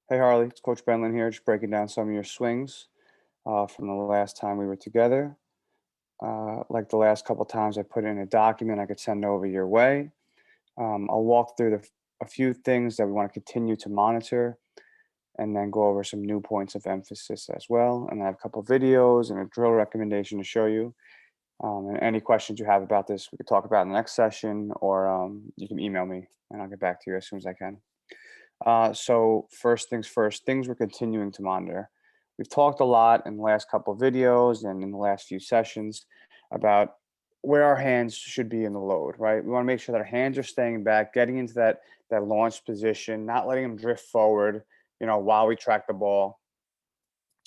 Hey Harley, it's Coach Benlin here, just breaking down some of your swings from the last time we were together. Like the last couple times, I put in a document I could send over your way. I'll walk through a few things that we want to continue to monitor, and then go over some new points of emphasis as well. And I have a couple videos and a drill recommendation to show you. And any questions you have about this, we could talk about in the next session, or you can email me, and I'll get back to you as soon as I can. So first things first, things we're continuing to monitor. We've talked a lot in the last couple of videos and in the last few sessions about where our hands should be in the load, right? We want to make sure that our hands are staying back, getting into that launch position, not letting them drift forward, while we track the ball,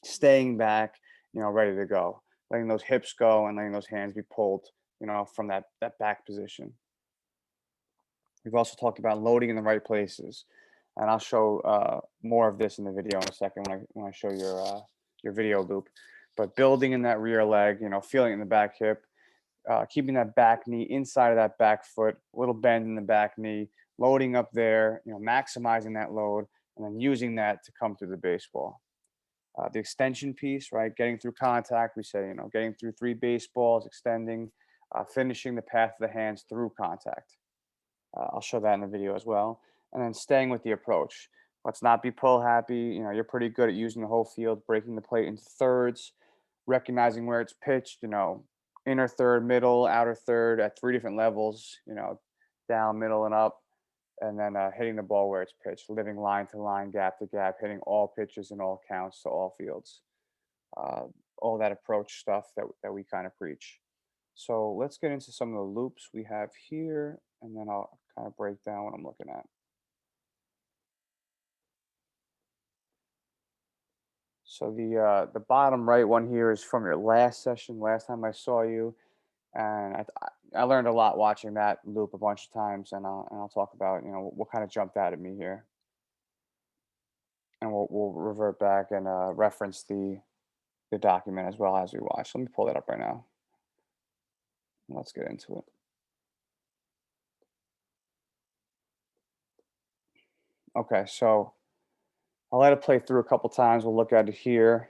staying back, ready to go, letting those hips go and letting those hands be pulled, from that back position. We've also talked about loading in the right places, and I'll show more of this in the video in a second when I show your video loop. But building in that rear leg, feeling it in the back hip, keeping that back knee inside of that back foot, a little bend in the back knee, loading up there, maximizing that load, and then using that to come through the baseball. The extension piece, right? Getting through contact. We say, getting through three baseballs, extending, finishing the path of the hands through contact. I'll show that in the video as well. And then staying with the approach. Let's not be pull happy. You're pretty good at using the whole field, breaking the plate into thirds, recognizing where it's pitched, inner third, middle, outer third at three different levels, down, middle, and up. And then hitting the ball where it's pitched, living line to line, gap to gap, hitting all pitches and all counts to all fields. Uh, all that approach stuff that we kind of preach. So let's get into some of the loops we have here, and then I'll kind of break down what I'm looking at. So the bottom right one here is from your last session, last time I saw you, and I learned a lot watching that loop a bunch of times, and I'll talk about what kind of jumped out at me here, and we'll revert back and reference the document as well as we watch. Let me pull that up right now. Let's get into it. Okay, so I'll let it play through a couple times. We'll look at it here.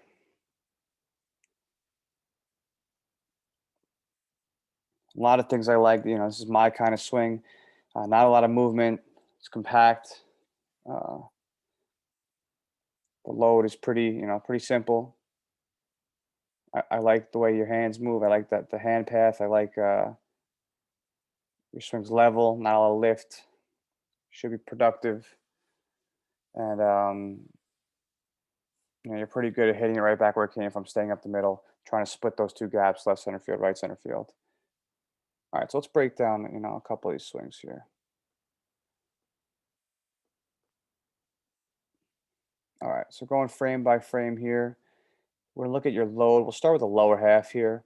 A lot of things I like. This is my kind of swing. Not a lot of movement. It's compact. Uh, the load is pretty simple. I like the way your hands move. I like that the hand path. I like your swing's level, not a lot of lift. Should be productive, and you're pretty good at hitting it right back where it came from, staying up the middle, trying to split those two gaps, left center field, right center field. All right, so let's break down, a couple of these swings here. All right, so going frame by frame here, we're gonna look at your load. We'll start with the lower half here.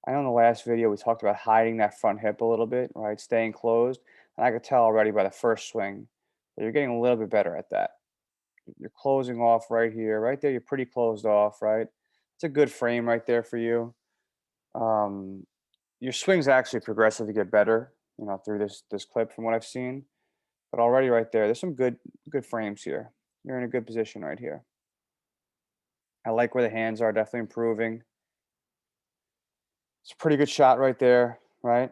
I know in the last video we talked about hiding that front hip a little bit, right? Staying closed. And I could tell already by the first swing that you're getting a little bit better at that. You're closing off right here, right there. You're pretty closed off, right? It's a good frame right there for you. Um, your swings actually progressively get better, through this clip from what I've seen. But already right there, there's some good frames here. You're in a good position right here. I like where the hands are, definitely improving. It's a pretty good shot right there, right?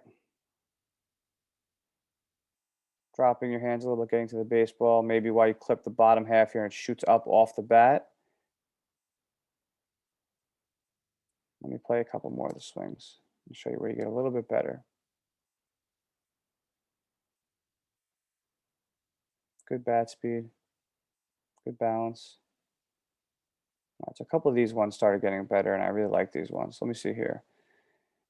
Dropping your hands a little bit, getting to the baseball. Maybe while you clip the bottom half here and it shoots up off the bat. Let me play a couple more of the swings and show you where you get a little bit better. Good bat speed, good balance. All right, so a couple of these ones started getting better, and I really like these ones. Let me see here.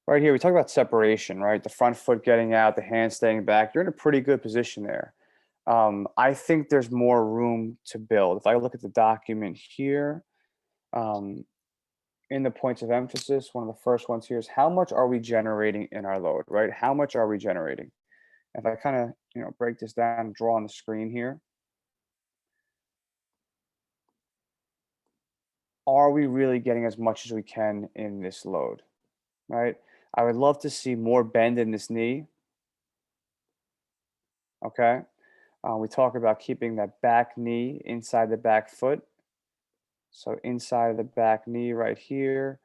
Right here, we talk about separation, right? The front foot getting out, the hand staying back. You're in a pretty good position there. I think there's more room to build. If I look at the document here, um, in the points of emphasis, one of the first ones here is how much are we generating in our load, right? How much are we generating? If I kind of, break this down and draw on the screen here, are we really getting as much as we can in this load, right? I would love to see more bend in this knee, okay? We talk about keeping that back knee inside the back foot. So inside of the back knee right here,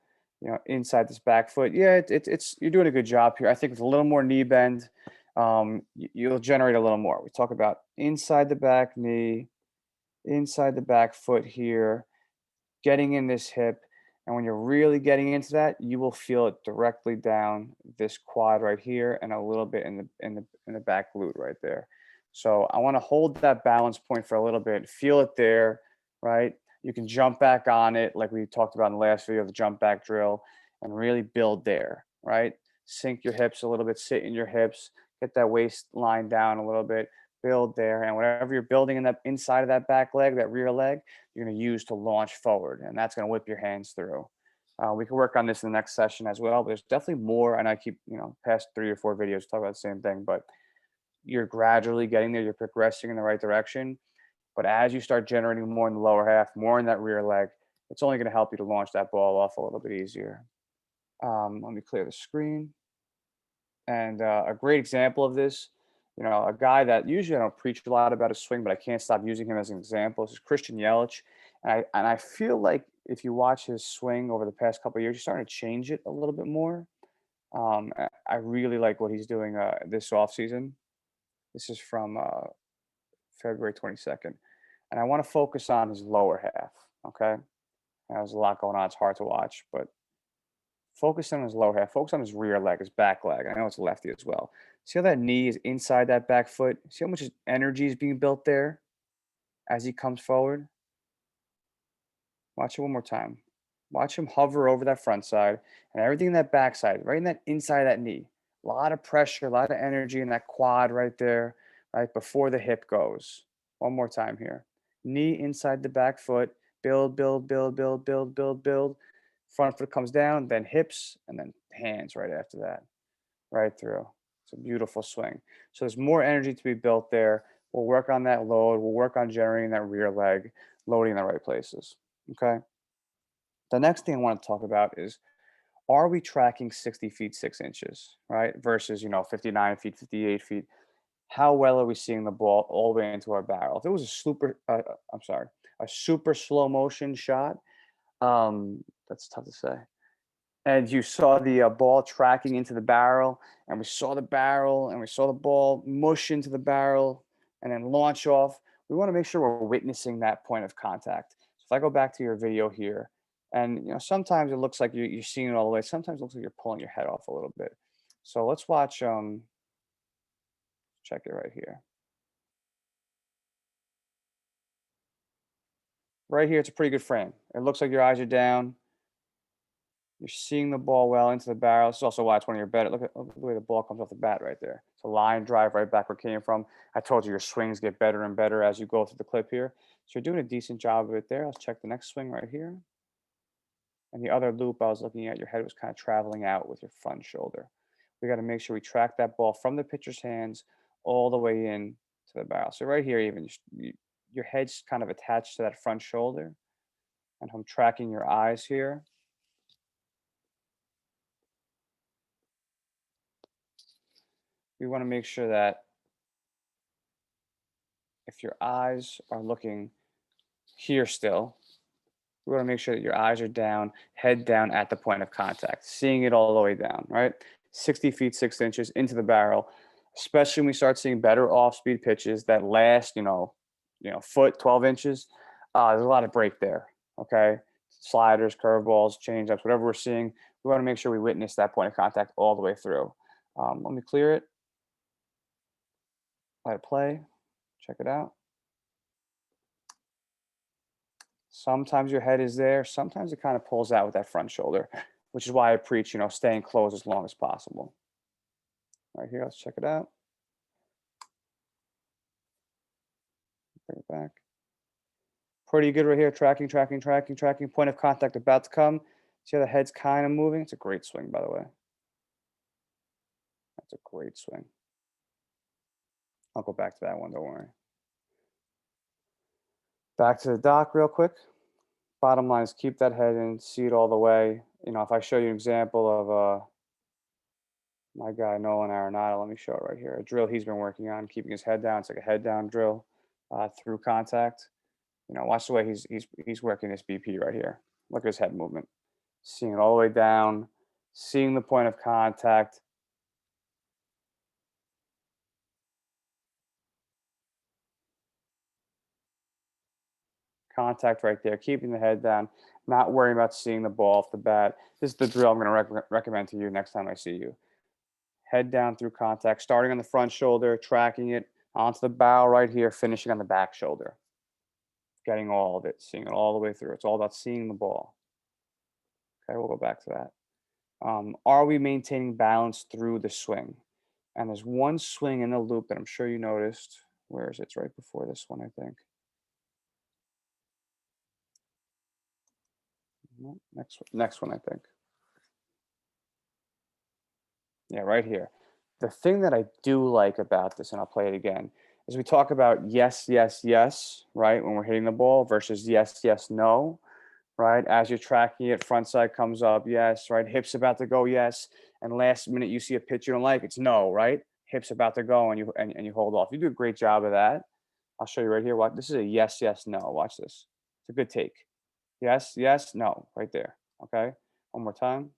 inside this back foot. Yeah, it's you're doing a good job here. I think with a little more knee bend, you'll generate a little more. We talk about inside the back knee, inside the back foot here, getting in this hip. And when you're really getting into that, you will feel it directly down this quad right here and a little bit in the back glute right there. So I want to hold that balance point for a little bit, feel it there, right? You can jump back on it like we talked about in the last video, the jump back drill, and really build there, right? Sink your hips a little bit, sit in your hips, get that waistline down a little bit, build there. And whatever you're building in that inside of that back leg, that rear leg, you're going to use to launch forward, and that's going to whip your hands through. We can work on this in the next session as well, but there's definitely more. And I keep, past 3 or 4 videos talk about the same thing, but you're gradually getting there. You're progressing in the right direction. But as you start generating more in the lower half, more in that rear leg, it's only going to help you to launch that ball off a little bit easier. Let me clear the screen. And a great example of this, a guy that usually I don't preach a lot about his swing, but I can't stop using him as an example. This is Christian Yelich. And I feel like if you watch his swing over the past couple of years, you're starting to change it a little bit more. I really like what he's doing this offseason. This is from February 22nd. And I want to focus on his lower half. Okay. There's a lot going on. It's hard to watch, but focus on his lower half. Focus on his rear leg, his back leg. I know it's lefty as well. See how that knee is inside that back foot? See how much energy is being built there as he comes forward? Watch it one more time. Watch him hover over that front side and everything in that back side, right in that inside of that knee. A lot of pressure, a lot of energy in that quad right there, right before the hip goes. One more time here. Knee inside the back foot. Build, build, build, build, build, build, build. Front foot comes down, then hips, and then hands right after that. Right through. It's a beautiful swing. So there's more energy to be built there. We'll work on that load. We'll work on generating that rear leg, loading in the right places. Okay. The next thing I want to talk about is, are we tracking 60 feet 6 inches, right? Versus, 59 feet, 58 feet. How well are we seeing the ball all the way into our barrel? If it was a super slow motion shot, that's tough to say. And you saw the ball tracking into the barrel, and we saw the barrel, and we saw the ball mush into the barrel and then launch off. We want to make sure we're witnessing that point of contact. So if I go back to your video here, and sometimes it looks like you're seeing it all the way. Sometimes it looks like you're pulling your head off a little bit. So let's watch. Check it right here. Right here, it's a pretty good frame. It looks like your eyes are down. You're seeing the ball well into the barrel. This is also why it's one of your better. Look at the way the ball comes off the bat right there. It's a line drive right back where it came from. I told you your swings get better and better as you go through the clip here. So you're doing a decent job of it there. Let's check the next swing right here. And the other loop I was looking at, your head was kind of traveling out with your front shoulder. We got to make sure we track that ball from the pitcher's hands all the way in to the barrel. So right here, even your head's kind of attached to that front shoulder. And I'm tracking your eyes here. We want to make sure that if your eyes are looking here still, we want to make sure that your eyes are down, head down at the point of contact, seeing it all the way down, right? 60 feet, 6 inches into the barrel, especially when we start seeing better off-speed pitches that last, foot, 12 inches. There's a lot of break there, okay? Sliders, curveballs, changeups, whatever we're seeing, we want to make sure we witness that point of contact all the way through. Let me clear it. Let it play. Check it out. Sometimes your head is there. Sometimes it kind of pulls out with that front shoulder, which is why I preach, staying close as long as possible. Right here, let's check it out. Bring it back. Pretty good right here. Tracking. Point of contact about to come. See how the head's kind of moving? It's a great swing, by the way. That's a great swing. I'll go back to that one, don't worry. Back to the dock real quick. Bottom line is keep that head in, see it all the way. If I show you an example of My guy Nolan Arenado, let me show it right here. A drill he's been working on, keeping his head down. It's like a head down drill through contact. You know, watch the way he's working this BP right here. Look at his head movement. Seeing it all the way down, seeing the point of contact. Contact right there, keeping the head down, not worrying about seeing the ball off the bat. This is the drill I'm going to recommend to you next time I see you. Head down through contact, starting on the front shoulder, tracking it onto the bow right here, finishing on the back shoulder. Getting all of it, seeing it all the way through. It's all about seeing the ball. Okay, we'll go back to that. Are we maintaining balance through the swing? And there's one swing in the loop that I'm sure you noticed. Where is it? It's right before this one, I think. No, next one, I think. Yeah, right here. The thing that I do like about this, and I'll play it again, is we talk about yes, yes, yes, right? When we're hitting the ball versus yes, yes, no, right? As you're tracking it, front side comes up, yes, right? Hips about to go, yes. And last minute you see a pitch you don't like, it's no, right? Hips about to go and and you hold off. You do a great job of that. I'll show you right here. What this is a yes, yes, no. Watch this. It's a good take. Yes, yes, no, right there. Okay. One more time.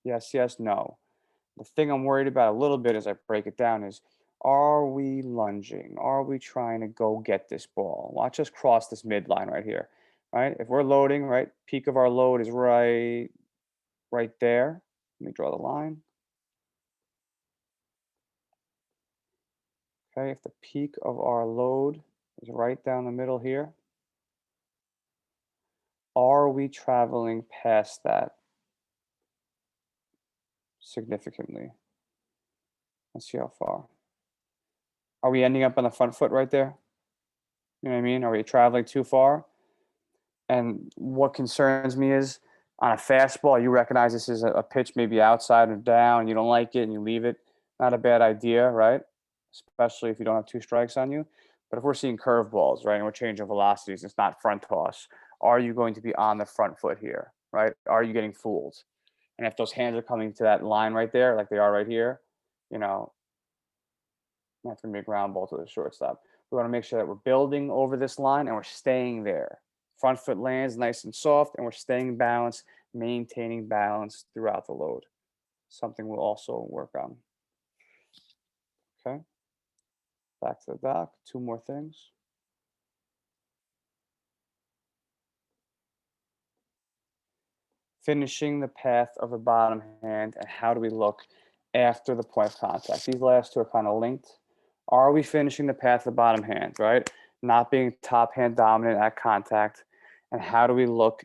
Yes, yes, no. The thing I'm worried about a little bit as I break it down is, are we lunging? Are we trying to go get this ball? Watch us cross this midline right here, right? If we're loading, right, peak of our load is right there. Let me draw the line. Okay, if the peak of our load is right down the middle here, are we traveling past that significantly? Let's see how far. Are we ending up on the front foot right there? You know what I mean? Are we traveling too far? And what concerns me is on a fastball, you recognize this is a pitch maybe outside or down, you don't like it and you leave it. Not a bad idea, right? Especially if you don't have two strikes on you. But if we're seeing curveballs, right, and we're changing velocities, it's not front toss. Are you going to be on the front foot here, right? Are you getting fooled? And if those hands are coming to that line right there, like they are right here, you know, that's going to be a ground ball to the shortstop. We want to make sure that we're building over this line and we're staying there. Front foot lands nice and soft, and we're staying balanced, maintaining balance throughout the load. Something we'll also work on. Okay, back to the dock. Two more things. Finishing the path of the bottom hand, and how do we look after the point of contact? These last two are kind of linked. Are we finishing the path of the bottom hand, right? Not being top hand dominant at contact. And how do we look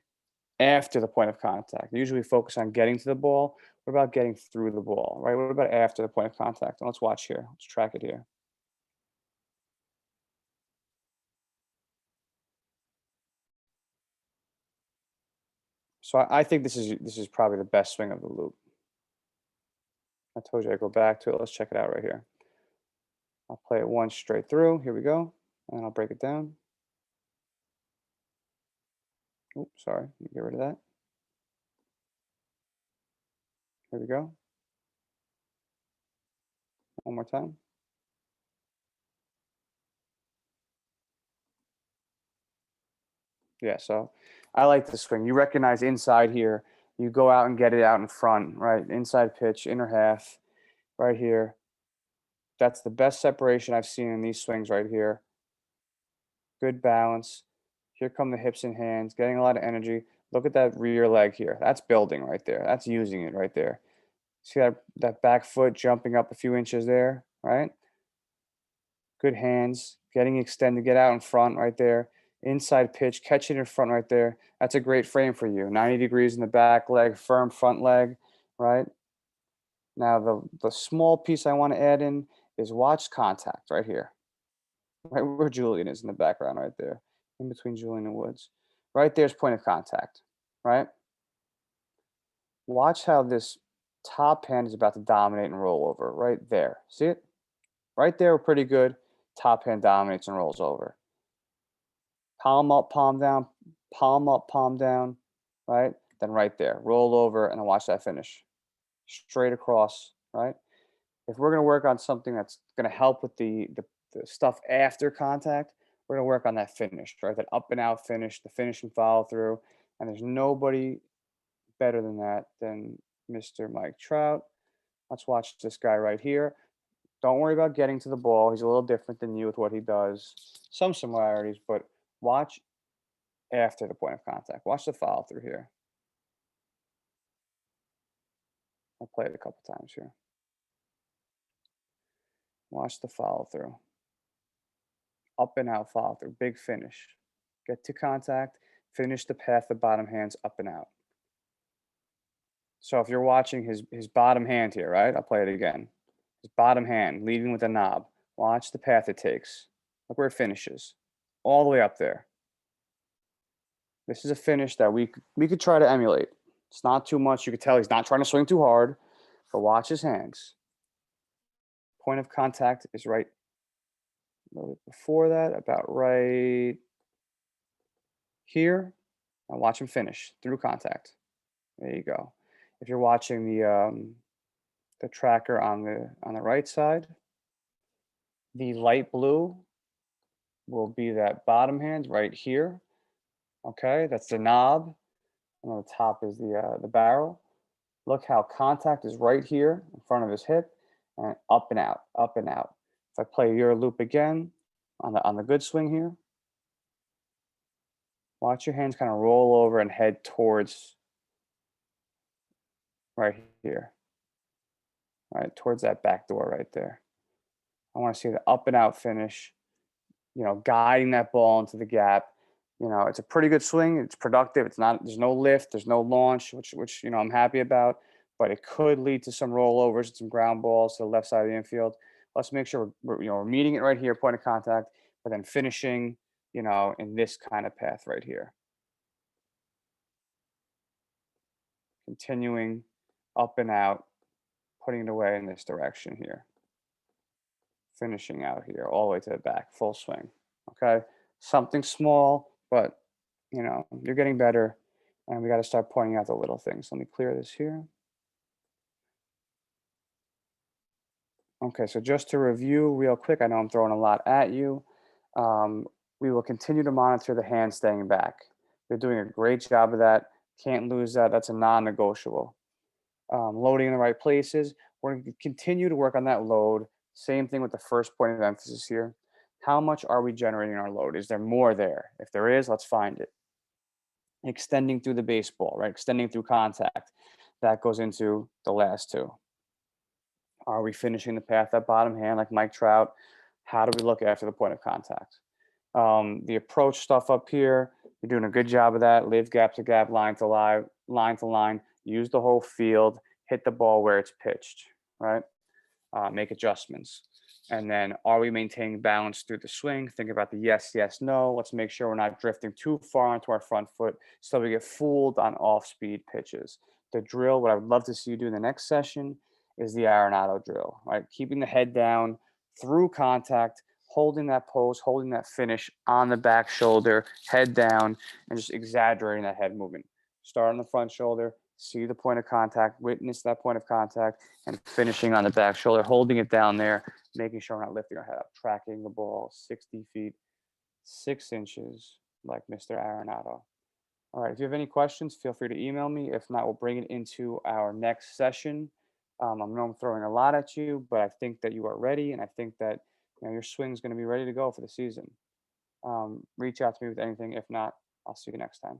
after the point of contact? Usually we focus on getting to the ball. What about getting through the ball, right? What about after the point of contact? And let's watch here. Let's track it here. So I think this is probably the best swing of the loop. I told you I go back to it. Let's check it out right here. I'll play it once straight through. Here we go. And I'll break it down. Oops, sorry. Let me get rid of that. Here we go. One more time. Yeah, so I like the swing. You recognize inside here. You go out and get it out in front, right? Inside pitch, inner half, right here. That's the best separation I've seen in these swings right here. Good balance. Here come the hips and hands, getting a lot of energy. Look at that rear leg here. That's building right there. That's using it right there. See that back foot jumping up a few inches there, right? Good hands, getting extended, get out in front right there. Inside pitch, catch it in front right there. That's a great frame for you. 90 degrees in the back leg, firm front leg, right? Now the small piece I want to add in is watch contact right here. Right where Julian is in the background right there. In between Julian and Woods. Right there's point of contact, right? Watch how this top hand is about to dominate and roll over right there. See it? Right there, we're pretty good. Top hand dominates and rolls over. Palm up, palm down, right? then right there, roll over and then watch that finish. Straight across, right? If we're going to work on something that's going to help with the stuff after contact, we're going to work on that finish, right? That up and out finish, the finish and follow through. And there's nobody better than that than Mr. Mike Trout. Let's watch this guy right here. Don't worry about getting to the ball. He's a little different than you with what he does. Some similarities, but watch after the point of contact. Watch the follow through here. I'll play it a couple times here. Watch the follow through. Up and out follow through. Big finish. Get to contact. Finish the path of bottom hands up and out. So if you're watching his bottom hand here, right? I'll play it again. His bottom hand leading with the knob. Watch the path it takes. Look where it finishes. All the way up there. This is a finish that we could try to emulate. It's not too much. You could tell he's not trying to swing too hard, but watch his hands. Point of contact is right a little bit before that, about right here. Now watch him finish through contact. There you go. If you're watching the tracker on the right side, the light blue will be that bottom hand right here. Okay, that's the knob, and on the top is the barrel. Look how contact is right here in front of his hip, and up and out, up and out. If I play your loop again on the good swing here, watch your hands kind of roll over and head towards right here, right towards that back door right there. I want to see the up and out finish, guiding that ball into the gap. It's a pretty good swing. It's productive. It's not, there's no lift, there's no launch, which I'm happy about, but it could lead to some rollovers and some ground balls to the left side of the infield. Let's make sure we're meeting it right here, point of contact, but then finishing, in this kind of path right here. Continuing up and out, putting it away in this direction here. Finishing out here, all the way to the back, full swing. Okay, something small, but you're getting better, and we got to start pointing out the little things. Let me clear this here. Okay, so just to review real quick, I know I'm throwing a lot at you. We will continue to monitor the hand staying back. You're doing a great job of that. Can't lose that. That's a non-negotiable. Loading in the right places. We're going to continue to work on that load. Same thing with the first point of emphasis here. How much are we generating our load? Is there more there? If there is, let's find it. Extending through the baseball, right? Extending through contact. That goes into the last two. Are we finishing the path at bottom hand like Mike Trout? How do we look after the point of contact? The approach stuff up here, you're doing a good job of that. Live gap to gap, line to line. Use the whole field. Hit the ball where it's pitched, right? Make adjustments. And then are we maintaining balance through the swing? Think about the yes, yes, no. Let's make sure we're not drifting too far onto our front foot so we get fooled on off-speed pitches. The drill, what I would love to see you do in the next session is the Arenado drill, right? Keeping the head down through contact, holding that pose, holding that finish on the back shoulder, head down, and just exaggerating that head movement. Start on the front shoulder, see the point of contact, witness that point of contact, and finishing on the back shoulder, holding it down there, making sure we're not lifting our head up, tracking the ball 60 feet, 6 inches, like Mr. Arenado. All right, if you have any questions, feel free to email me. If not, we'll bring it into our next session. I know I'm throwing a lot at you, but I think that you are ready, and I think that your swing is going to be ready to go for the season. Reach out to me with anything. If not, I'll see you next time.